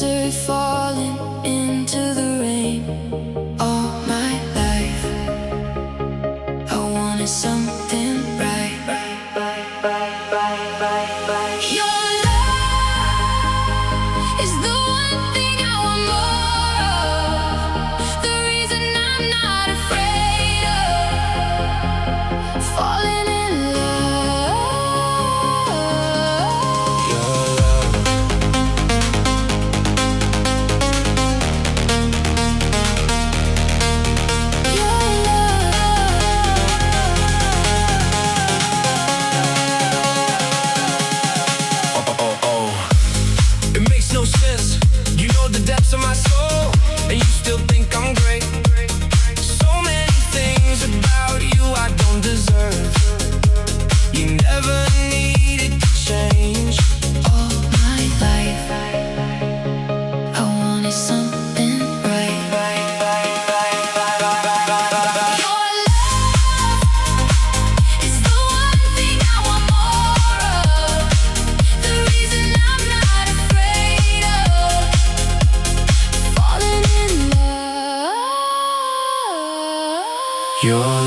desert, falling into the rain. All my life I wanted something right. Your love is the one thing I want more of, the reason I'm not afraid of falling in love. Your love, your Oh, it makes no sense. You know the depths of my soul, and you still think I'm great. So many things about you I don't deserve. You never needed to change. all my life I wanted something right. Your love is the one thing I want more of, the reason I'm not afraid of falling in love. Your